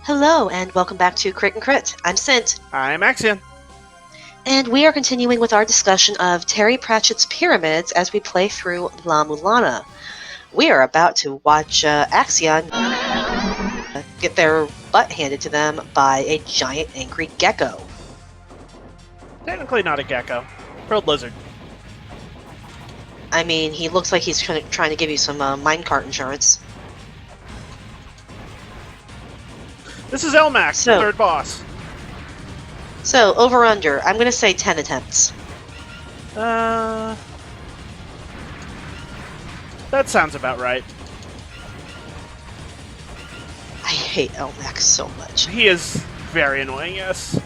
Hello, and welcome back to Crit and Crit. I'm Sint, I'm Axion. and we are continuing with our discussion of Terry Pratchett's Pyramids as we play through La-Mulana. We are about to watch Axion get their butt handed to them by a giant angry gecko. Technically not a gecko. Frilled lizard. I mean, he looks like he's trying to give you some minecart insurance. This is Ellmac, So- the third boss. So, over-under, I'm going to say 10 attempts. That sounds about right. I hate Ellmac so much. He is very annoying, yes.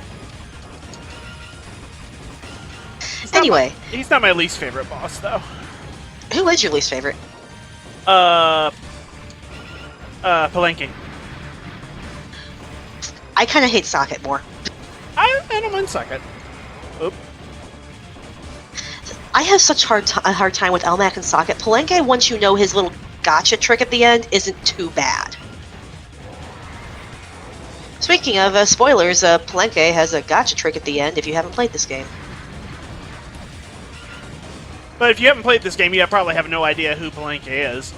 Anyway, He's not my least favorite boss, though. who is your least favorite? Palenque. I kind of hate Socket more. I don't mind Socket. Oop. I have such a hard time with Ellmac and Socket. Palenque, once you know his little gotcha trick at the end, isn't too bad. Speaking of spoilers, Palenque has a gotcha trick at the end if you haven't played this game. But if you haven't played this game, you probably have no idea who Palenque is.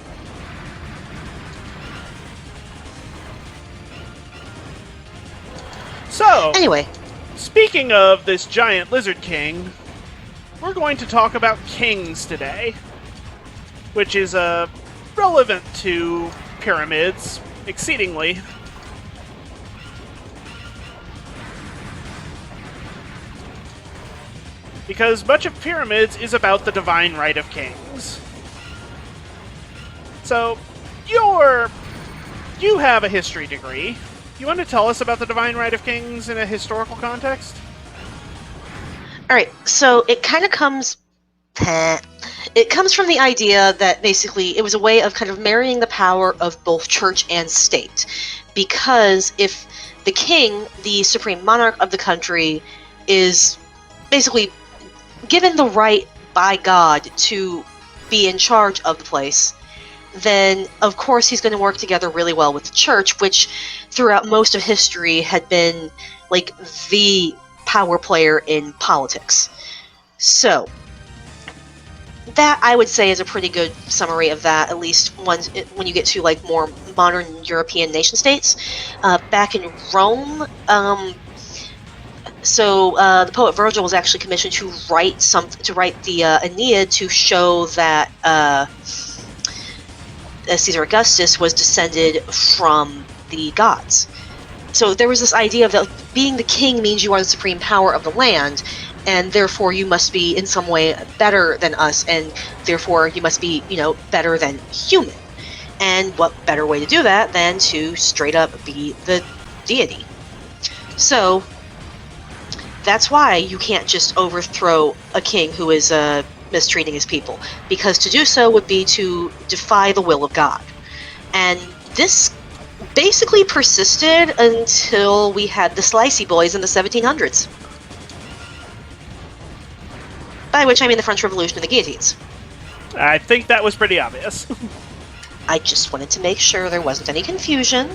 So, Anyway, speaking of this giant lizard king, we're going to talk about kings today, which is relevant to pyramids exceedingly. Because much of pyramids is about the divine right of kings. So, you have a history degree. You want to tell us about the divine right of kings in a historical context? alright, so it kind of comes... It comes from the idea that basically it was a way of kind of marrying the power of both church and state. Because if the king, the supreme monarch of the country, is basically given the right by God to be in charge of the place, then of course he's going to work together really well with the church, which throughout most of history had been like the power player in politics. So that, I would say, is a pretty good summary of that, at least when you get to like more modern European nation states. Back in Rome, the poet Virgil was actually commissioned to write the Aeneid to show that Caesar Augustus was descended from the gods. So there was this idea of that being the king means you are the supreme power of the land, and therefore you must be in some way better than us, and therefore you must be, better than human. And what better way to do that than to straight up be the deity? So that's why you can't just overthrow a king who is mistreating his people, because to do so would be to defy the will of God. And this basically persisted until we had the Slicey Boys in the 1700s. By which I mean the French Revolution and the guillotines. I think that was pretty obvious. I just wanted to make sure there wasn't any confusion.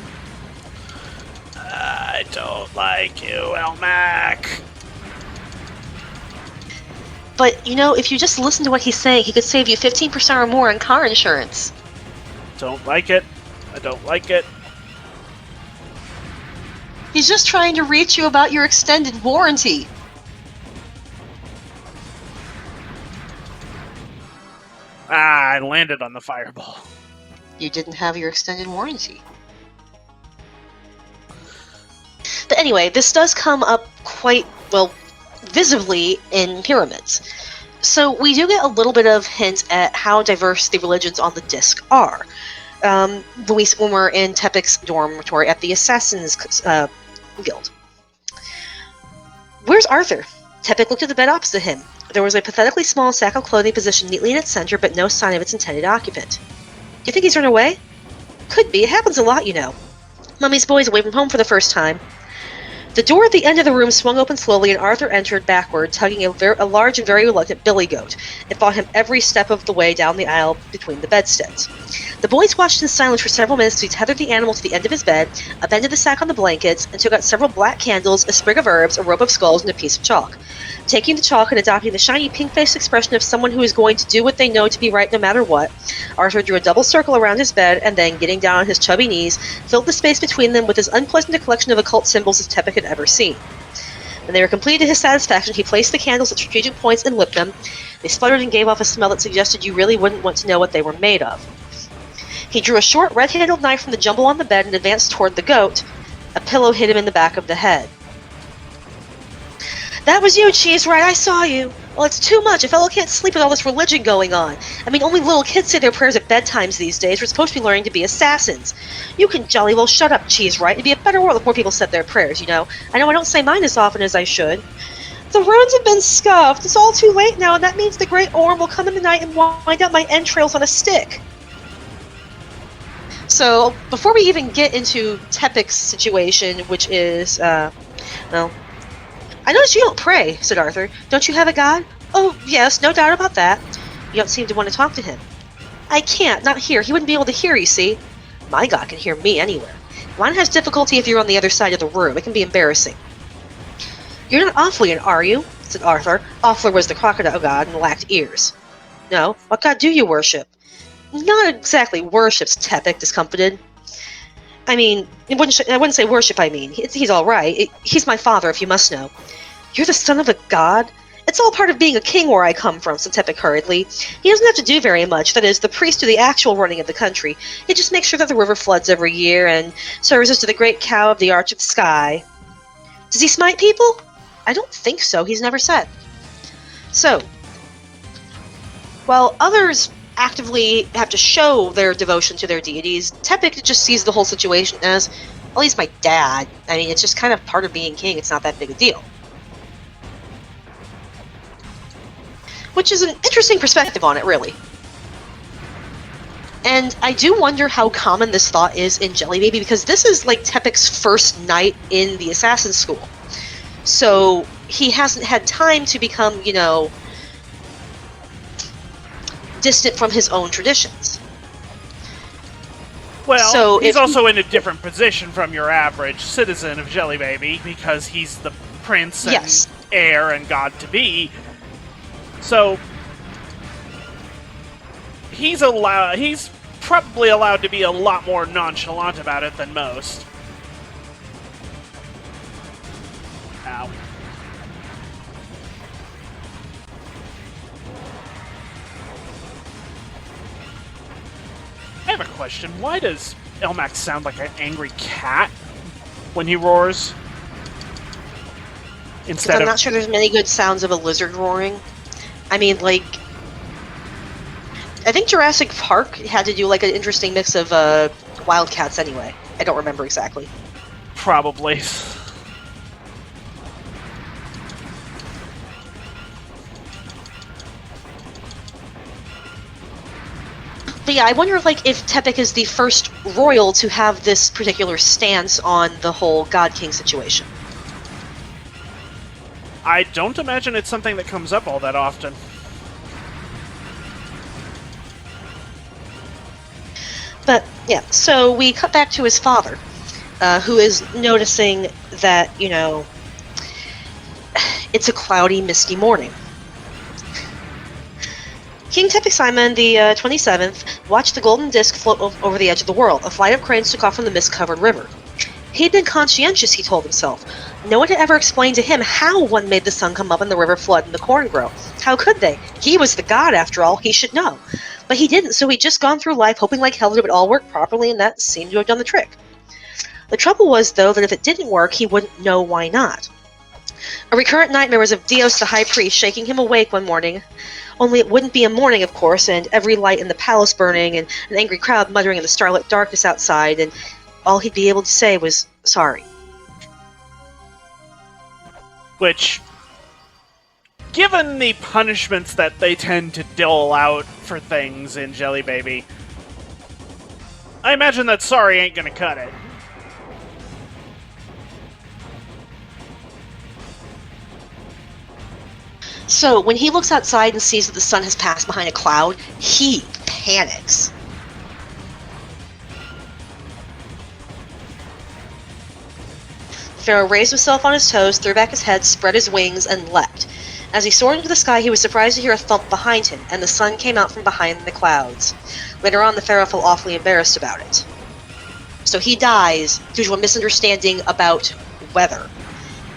I don't like you, Ellmac. But, if you just listen to what he's saying, he could save you 15% or more in car insurance. Don't like it. I don't like it. He's just trying to reach you about your extended warranty. I landed on the fireball. You didn't have your extended warranty. But anyway, this does come up quite, visibly in pyramids. So we do get a little bit of hint at how diverse the religions on the disc are. When we're in Tepic's dormitory at the Assassin's Guild. Where's Arthur? Tepic looked at the bed opposite him. There was a pathetically small sack of clothing positioned neatly in its center, but no sign of its intended occupant. Do you think he's run away? Could be. It happens a lot, Mummy's boy's away from home for the first time. The door at the end of the room swung open slowly, and Arthur entered backward, tugging a large and very reluctant billy goat. It followed him every step of the way down the aisle between the bedsteads. The boys watched in silence for several minutes as he tethered the animal to the end of his bed, upended the sack on the blankets, and took out several black candles, a sprig of herbs, a rope of skulls, and a piece of chalk. Taking the chalk and adopting the shiny pink-faced expression of someone who is going to do what they know to be right no matter what, Arthur drew a double circle around his bed and then, getting down on his chubby knees, filled the space between them with as unpleasant a collection of occult symbols as Teppic had ever seen. When they were completed to his satisfaction, he placed the candles at strategic points and lit them. They sputtered and gave off a smell that suggested you really wouldn't want to know what they were made of. He drew a short, red-handled knife from the jumble on the bed and advanced toward the goat. A pillow hit him in the back of the head. "That was you, Cheese, right? I saw you. Well, it's too much. A fellow can't sleep with all this religion going on. I mean, only little kids say their prayers at bedtimes these days. We're supposed to be learning to be assassins. You can jolly well shut up, Cheese, right? It'd be a better world if more people said their prayers, you know. I know I don't say mine as often as I should. The runes have been scuffed. It's all too late now, and that means the Great Orm will come in the night and wind up my entrails on a stick." So, before we even get into Teppic's situation, which is, well, "I notice you don't pray," said Arthur. "Don't you have a god?" "Oh, yes, no doubt about that." "You don't seem to want to talk to him." "I can't, not here. He wouldn't be able to hear, you see." "My god can hear me anywhere." "Mine has difficulty if you're on the other side of the room. It can be embarrassing." "You're not Offlian, are you?" said Arthur. Offler was the crocodile god and lacked ears. "No. What god do you worship?" "Not exactly worships," Teppic discomfited. "I mean, I wouldn't say worship, I mean. He's all right. He's my father, if you must know." "You're the son of a god?" "It's all part of being a king where I come from," said Teppic hurriedly. "He doesn't have to do very much. That is, the priests do the actual running of the country. He just makes sure that the river floods every year, and services to the great cow of the arch of the sky." "Does he smite people?" "I don't think so. He's never said." So, while others actively have to show their devotion to their deities, Teppic just sees the whole situation as, "Well, he's my dad. I mean, it's just kind of part of being king. It's not that big a deal." Which is an interesting perspective on it, really. And I do wonder how common this thought is in Jelly Baby, because this is like Teppic's first night in the assassin school. So he hasn't had time to become, distant from his own traditions. Well, So he's if also in a different position from your average citizen of Jelly Baby because he's the prince and Yes. heir and god-to-be. So he's probably allowed to be a lot more nonchalant about it than most. Ow. I have a question. Why does Ellmac sound like an angry cat when he roars? Because I'm not sure there's many good sounds of a lizard roaring. I mean, like, I think Jurassic Park had to do like an interesting mix of wildcats anyway. I don't remember exactly. Probably. But yeah, I wonder if Teppic is the first royal to have this particular stance on the whole God King situation. I don't imagine it's something that comes up all that often. But yeah, so we cut back to his father, who is noticing that, it's a cloudy, misty morning. King Teppic Simon the 27th watched the golden disk float over the edge of the world. A flight of cranes took off from the mist-covered river. He'd been conscientious, he told himself. No one had ever explained to him how one made the sun come up and the river flood and the corn grow. How could they? He was the god, after all. He should know. But he didn't, so he'd just gone through life hoping like hell that it would all work properly, and that seemed to have done the trick. The trouble was, though, that if it didn't work, he wouldn't know why not. A recurrent nightmare was of Dios the High Priest shaking him awake one morning. Only it wouldn't be a morning, of course, and every light in the palace burning, and an angry crowd muttering in the starlit darkness outside, and all he'd be able to say was, sorry. Which, given the punishments that they tend to dole out for things in Jelly Baby, I imagine that sorry ain't gonna cut it. So, when he looks outside and sees that the sun has passed behind a cloud, he panics. Pharaoh raised himself on his toes, threw back his head, spread his wings, and leapt. As he soared into the sky, he was surprised to hear a thump behind him, and the sun came out from behind the clouds. Later on, the Pharaoh felt awfully embarrassed about it. So he dies due to a misunderstanding about weather.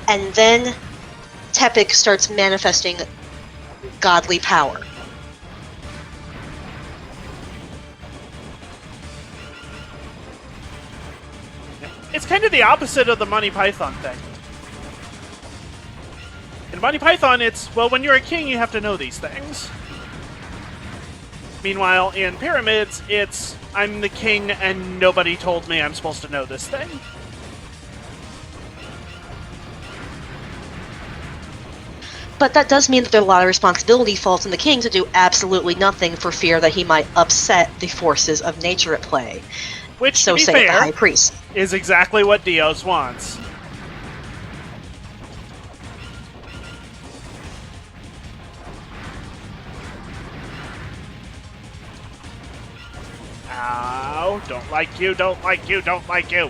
And then Tepic starts manifesting godly power. It's kind of the opposite of the Monty Python thing. In Monty Python, it's, well, when you're a king, you have to know these things. Meanwhile, in Pyramids, it's, I'm the king and nobody told me I'm supposed to know this thing. But that does mean that a lot of responsibility falls on the king to do absolutely nothing for fear that he might upset the forces of nature at play. Which, So to be say fair, the high priest. is exactly what Dios wants. Ow, don't like you, don't like you, don't like you.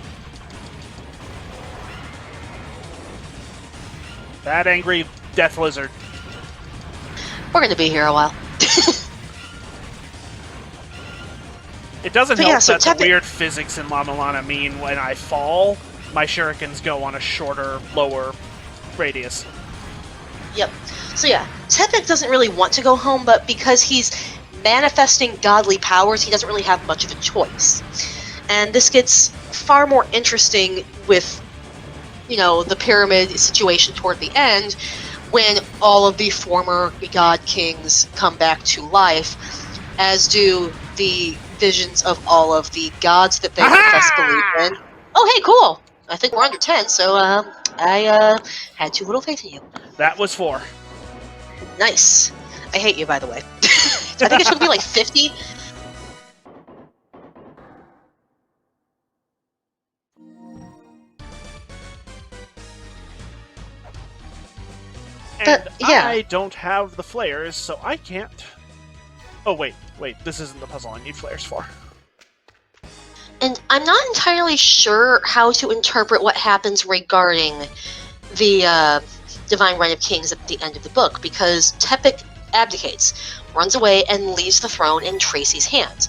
That angry death lizard. We're going to be here a while. It doesn't So help yeah, so that the Tepic- weird physics in La-Mulana mean when I fall, my shurikens go on a shorter, lower radius. Yep. So yeah, Tepic doesn't really want to go home, but because he's manifesting godly powers, he doesn't really have much of a choice. And this gets far more interesting with, you know, the pyramid situation toward the end, when all of the former god kings come back to life, as do the visions of all of the gods that they profess belief in. Oh, hey, cool! I think we're under 10, so I had too little faith in you. That was 4. Nice. I hate you, by the way. I think it should be like 50. And But, yeah. I don't have the flares, so I can't... Oh, wait, this isn't the puzzle I need flares for. And I'm not entirely sure how to interpret what happens regarding the Divine Right of Kings at the end of the book, because Tepic abdicates, runs away, and leaves the throne in Tracy's hands.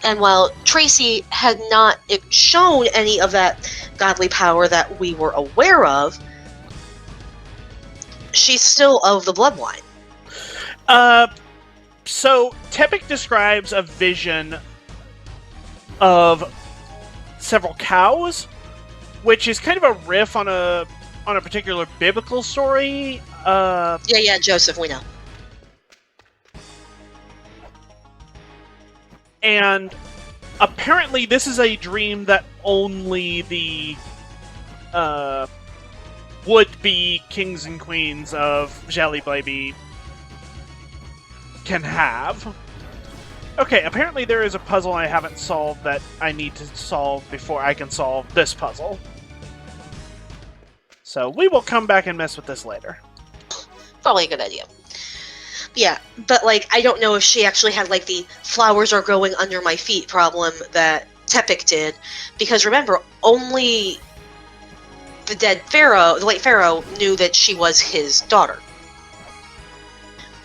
And while Tracy had not shown any of that godly power that we were aware of, she's still of the bloodline. So Tepic describes a vision of several cows, which is kind of a riff on a particular biblical story. Yeah, Joseph, we know. And apparently this is a dream that only the would-be kings and queens of Jelly Baby can have. Okay, apparently there is a puzzle I haven't solved that I need to solve before I can solve this puzzle. So we will come back and mess with this later. Probably a good idea. Yeah, but, like, I don't know if she actually had, like, the flowers are growing under my feet problem that Tepic did, because remember, only the dead pharaoh, the late pharaoh, knew that she was his daughter.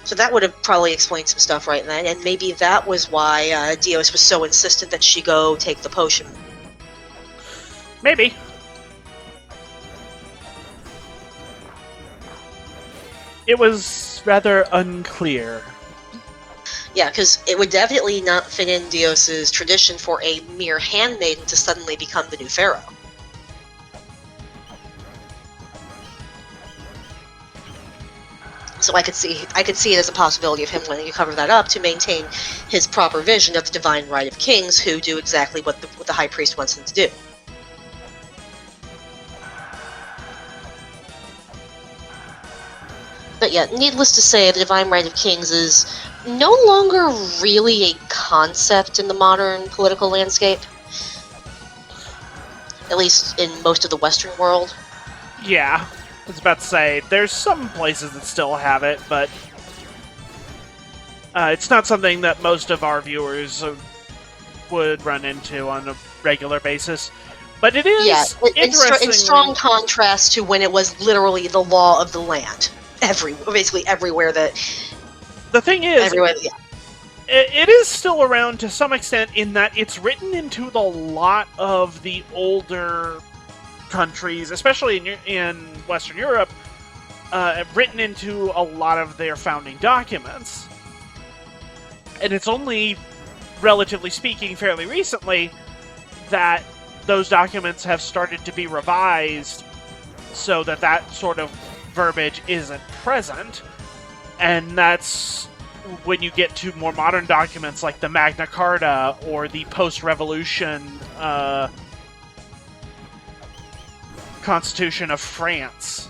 So that would have probably explained some stuff right then, and maybe that was why Dios was so insistent that she go take the potion. Maybe. It was rather unclear. Yeah, because it would definitely not fit in Dios's tradition for a mere handmaiden to suddenly become the new pharaoh. So I could see it as a possibility of him wanting to cover that up to maintain his proper vision of the divine right of kings who do exactly what the high priest wants them to do. But yeah, needless to say, the divine right of kings is no longer really a concept in the modern political landscape. At least in most of the Western world. Yeah, I was about to say, there's some places that still have it, but it's not something that most of our viewers would run into on a regular basis. But it Yeah, is in interestingly strong contrast to when it was literally the law of the land. Basically everywhere that... The thing is, Everywhere, yeah. it is still around to some extent in that it's written into a lot of the older countries, especially in Western Europe, written into a lot of their founding documents. And it's only, relatively speaking, fairly recently that those documents have started to be revised so that that sort of verbiage isn't present. And that's when you get to more modern documents like the Magna Carta or the post-revolution Constitution of France.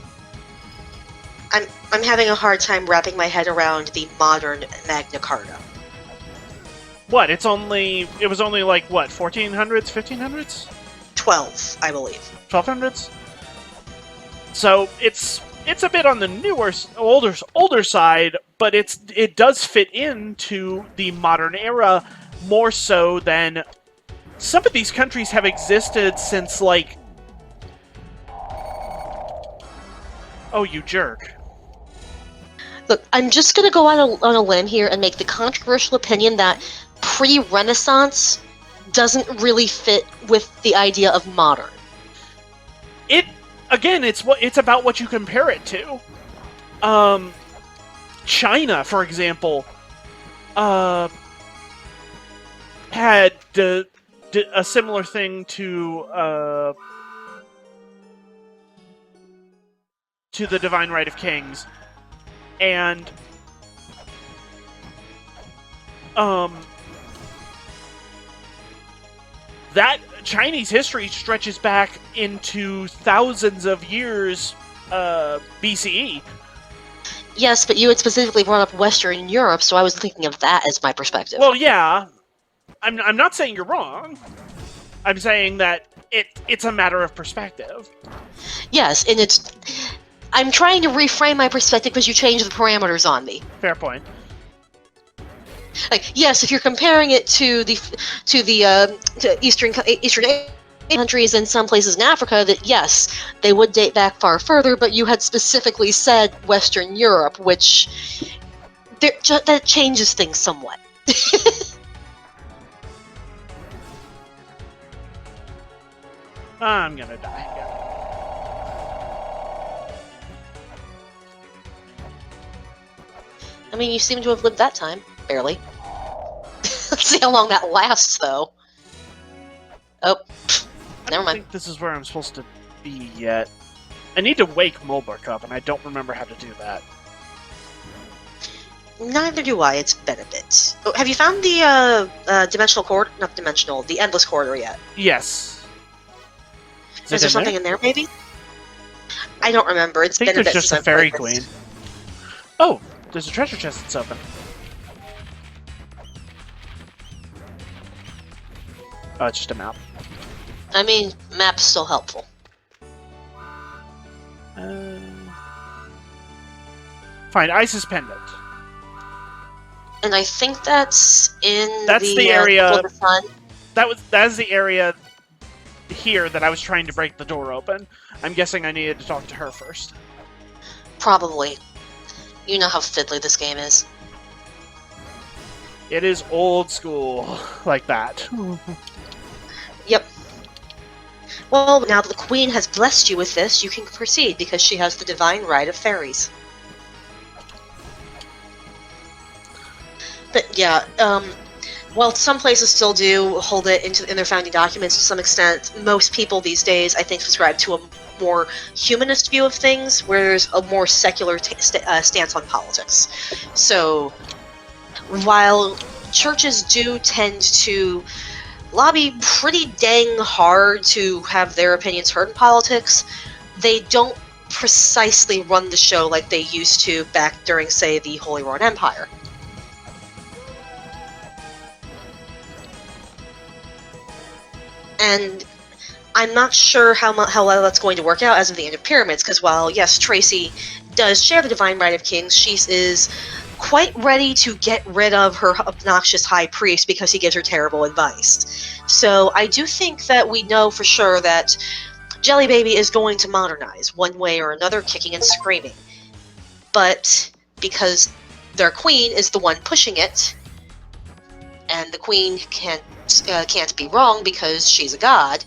I'm having a hard time wrapping my head around the modern Magna Carta. What? It was only like, what, 1400s, 1500s? 12, I believe. 1200s? So it's a bit on the older side, but it does fit into the modern era more so than some of these countries have existed since, like... Oh, you jerk. Look, I'm just going to go on a limb here and make the controversial opinion that pre-Renaissance doesn't really fit with the idea of modern. Again, it's about what you compare it to. China, for example, had a similar thing to the Divine Right of Kings, and that Chinese history stretches back into thousands of years BCE. Yes, but you had specifically brought up Western Europe, so I was thinking of that as my perspective. Well, yeah. I'm not saying you're wrong. I'm saying that it's a matter of perspective. Yes, and I'm trying to reframe my perspective because you changed the parameters on me. Fair point. Like, yes, if you're comparing it to Eastern countries and some places in Africa, that yes, they would date back far further, but you had specifically said Western Europe, which that changes things somewhat. I'm gonna die again. I mean, you seem to have lived that time. Barely. Let's see how long that lasts, though. Oh, never I mind. think this is where I'm supposed to be yet. I need to wake Mulbrook up, and I don't remember how to do that. Neither do I. It's been a bit. Oh, have you found the dimensional corridor? Not dimensional. The endless corridor yet? Yes. Is there something in there, maybe? I don't remember. It's I think been a bit there's just since a fairy I've played queen. this. Oh, there's a treasure chest that's open. Oh, it's just a map. I mean, map's still helpful. Find Isis Pendant. And I think that's in That's the area. Temple of the Sun. That is the area here that I was trying to break the door open. I'm guessing I needed to talk to her first. Probably. You know how fiddly this game is. It is old school like that. Yep. Well, now that the Queen has blessed you with this, you can proceed because she has the divine right of fairies. But yeah, while some places still do hold it in their founding documents to some extent, most people these days, I think, subscribe to a more humanist view of things, where there's a more secular stance on politics. So, while churches do tend to lobby pretty dang hard to have their opinions heard in politics, they don't precisely run the show like they used to back during, say, the Holy Roman Empire. And I'm not sure how well that's going to work out as of the end of Pyramids, because while, yes, Tracy does share the divine right of kings, she is quite ready to get rid of her obnoxious high priest because he gives her terrible advice. So I do think that we know for sure that Jelly Baby is going to modernize one way or another, kicking and screaming. But because their queen is the one pushing it, and the queen can't be wrong because she's a god,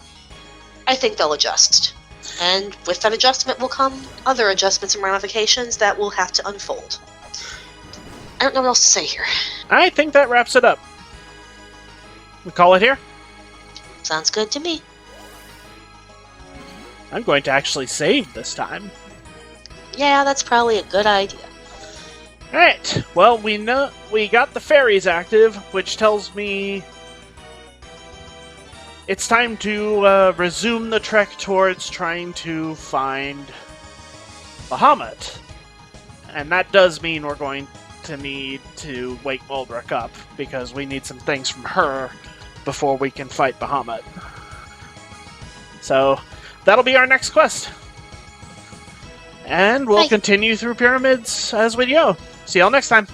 I think they'll adjust. And with that adjustment will come other adjustments and ramifications that will have to unfold. I don't know what else to say here. I think that wraps it up. We call it here? Sounds good to me. I'm going to actually save this time. Yeah, that's probably a good idea. Alright, well, we got the fairies active, which tells me it's time to resume the trek towards trying to find Bahamut. And that does mean we're going to need to wake Mulbrook up, because we need some things from her before we can fight Bahamut. So, that'll be our next quest. And we'll continue through pyramids as we go. See y'all next time.